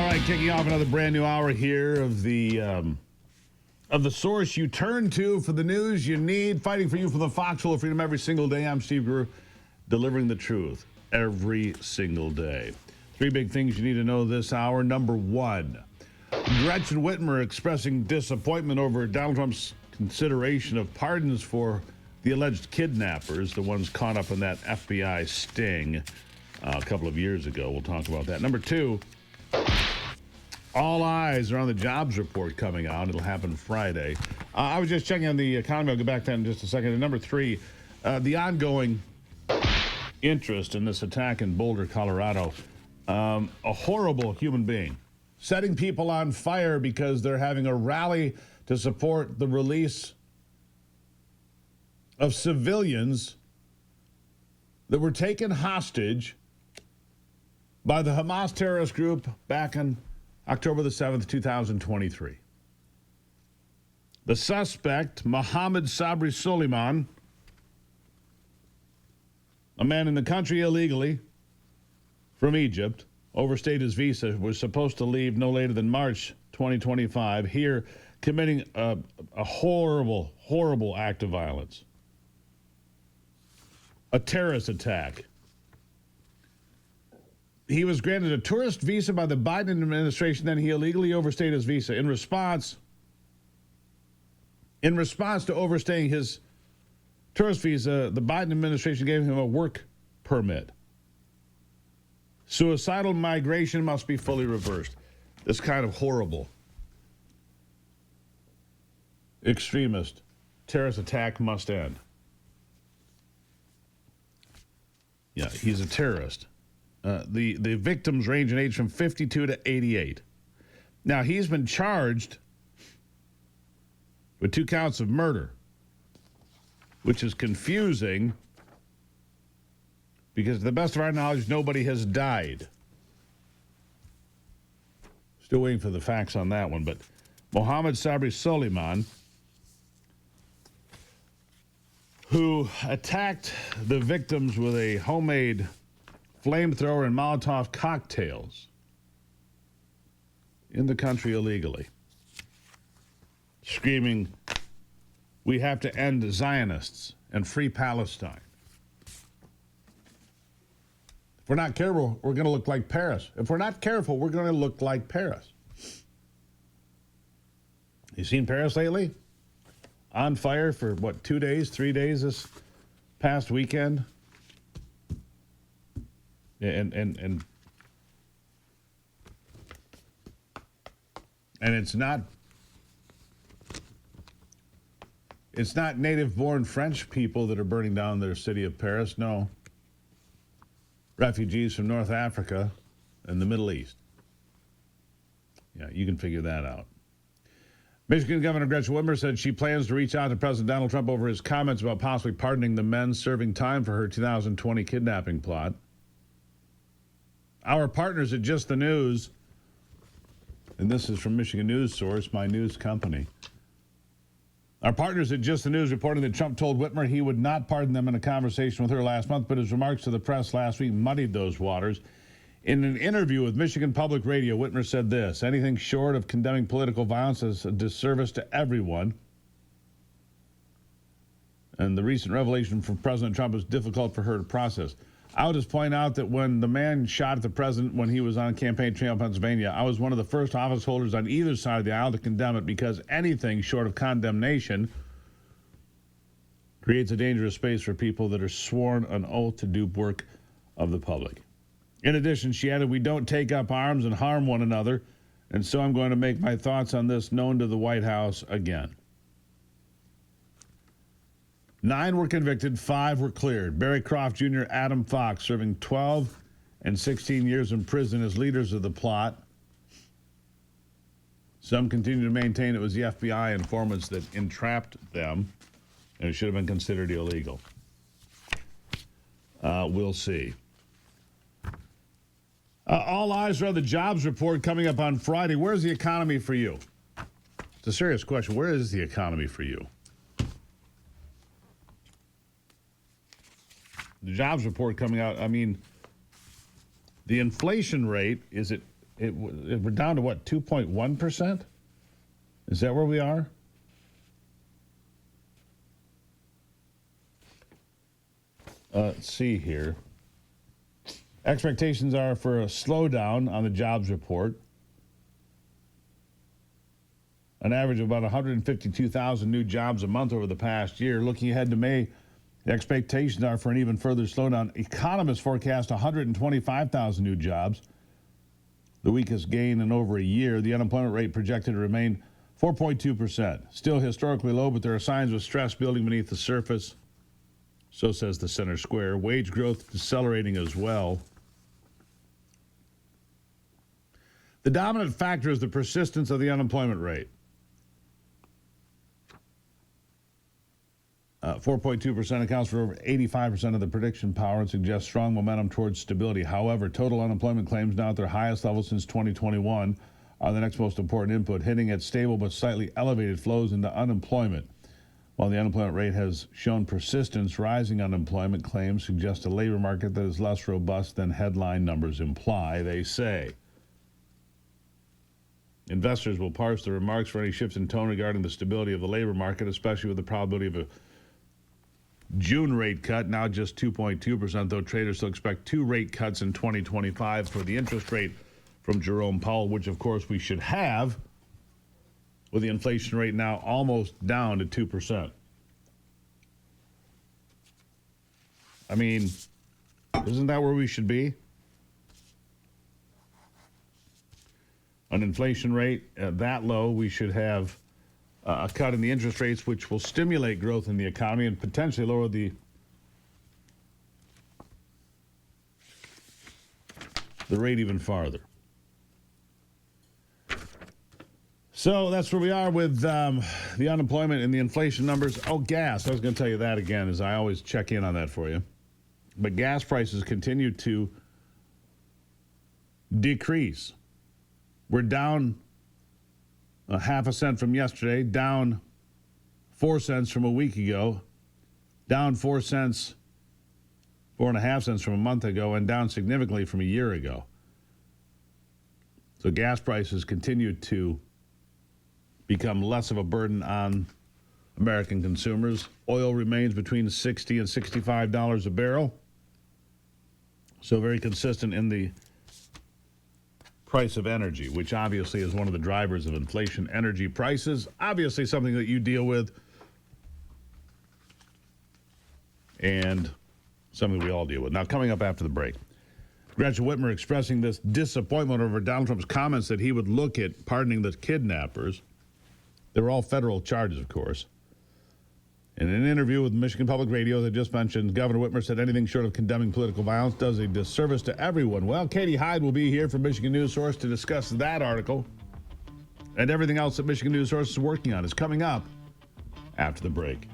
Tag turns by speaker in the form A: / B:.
A: right, kicking off another brand new hour here of the source you turn to for the news you need, fighting for you for the foxhole of freedom every single day. I'm Steve Gruber, delivering the truth every single day. Three big things you need to know this hour. Number one, Gretchen Whitmer expressing disappointment over Donald Trump's consideration of pardons for the alleged kidnappers, the ones caught up in that FBI sting a couple of years ago. We'll talk about that. Number two, all eyes are on the jobs report coming out. It'll happen Friday. I was just checking on the economy. I'll get back to that in just a second. And number three, the ongoing interest in this attack in Boulder, Colorado. A horrible human being setting people on fire because they're having a rally to support the release of civilians that were taken hostage by the Hamas terrorist group back in October the 7th, 2023. The suspect, Mohammed Sabri Soliman, a man in the country illegally from Egypt, overstayed his visa, was supposed to leave no later than March 2025, here committing a horrible, horrible act of violence. A terrorist attack. He was granted a tourist visa by the Biden administration, then he illegally overstayed his visa. In response to overstaying his tourist visa, the Biden administration gave him a work permit. Suicidal migration must be fully reversed. This kind of horrible, extremist, terrorist attack must end. Yeah, he's a terrorist. The victims range in age from 52 to 88. Now, he's been charged with 2 counts of murder, which is confusing because, to the best of our knowledge, nobody has died. Still waiting for the facts on that one. But Mohammed Sabri Soliman, who attacked the victims with a homemade flamethrower and Molotov cocktails in the country illegally, screaming, "We have to end the Zionists and free Palestine." If we're not careful, we're going to look like Paris. If we're not careful, we're going to look like Paris. You seen Paris lately? On fire for, 2 days, 3 days this past weekend? And it's not native-born French people that are burning down their city of Paris. No. Refugees from North Africa and the Middle East. Yeah, you can figure that out. Michigan Governor Gretchen Whitmer said she plans to reach out to President Donald Trump over his comments about possibly pardoning the men serving time for her 2020 kidnapping plot. Our partners at Just the News, and this is from Michigan News Source, my news company. Our partners at Just the News reporting that Trump told Whitmer he would not pardon them in a conversation with her last month, but his remarks to the press last week muddied those waters. In an interview with Michigan Public Radio, Whitmer said this: "Anything short of condemning political violence is a disservice to everyone. And the recent revelation from President Trump is difficult for her to process. I'll just point out that when the man shot at the president when he was on campaign trail in Pennsylvania, I was one of the first office holders on either side of the aisle to condemn it, because anything short of condemnation creates a dangerous space for people that are sworn an oath to do work of the public." In addition, she added, "We don't take up arms and harm one another, and so I'm going to make my thoughts on this known to the White House again." 9 were convicted, 5 were cleared. Barry Croft Jr., Adam Fox, serving 12 and 16 years in prison as leaders of the plot. Some continue to maintain it was the FBI informants that entrapped them, and it should have been considered illegal. We'll see. All eyes are on the jobs report coming up on Friday. Where's the economy for you? It's a serious question. Where is the economy for you? The jobs report coming out, I mean, the inflation rate is at we're down to what, 2.1%? Is that where we are? Let's see here. Expectations are for a slowdown on the jobs report. An average of about 152,000 new jobs a month over the past year. Looking ahead to May, the expectations are for an even further slowdown. Economists forecast 125,000 new jobs, the weakest gain in over a year. The unemployment rate projected to remain 4.2%. Still historically low, but there are signs of stress building beneath the surface. So says the Center Square. Wage growth decelerating as well. The dominant factor is the persistence of the unemployment rate. 4.2% accounts for over 85% of the prediction power and suggests strong momentum towards stability. However, total unemployment claims now at their highest level since 2021 are the next most important input, hitting at stable but slightly elevated flows into unemployment. While the unemployment rate has shown persistence, rising unemployment claims suggest a labor market that is less robust than headline numbers imply, they say. Investors will parse the remarks for any shifts in tone regarding the stability of the labor market, especially with the probability of a June rate cut, now just 2.2%, though traders still expect 2 rate cuts in 2025 for the interest rate from Jerome Powell, which of course we should have, with the inflation rate now almost down to 2%. I mean, isn't that where we should be? An inflation rate that low, we should have a cut in the interest rates, which will stimulate growth in the economy and potentially lower the rate even farther. So that's where we are with the unemployment and the inflation numbers. Oh, gas. I was going to tell you that again, as I always check in on that for you. But gas prices continue to decrease. We're down a half a cent from yesterday, down 4 cents from a week ago, down 4 cents, 4.5 cents from a month ago, and down significantly from a year ago. So gas prices continue to become less of a burden on American consumers. Oil remains between $60 and $65 a barrel. So very consistent in the price of energy, which obviously is one of the drivers of inflation. Energy prices, obviously something that you deal with and something we all deal with. Now, coming up after the break, Gretchen Whitmer expressing this disappointment over Donald Trump's comments that he would look at pardoning the kidnappers. They were all federal charges, of course. In an interview with Michigan Public Radio, as I just mentioned, Governor Whitmer said anything short of condemning political violence does a disservice to everyone. Well, Katie Hyde will be here from Michigan News Source to discuss that article. And everything else that Michigan News Source is working on is coming up after the break.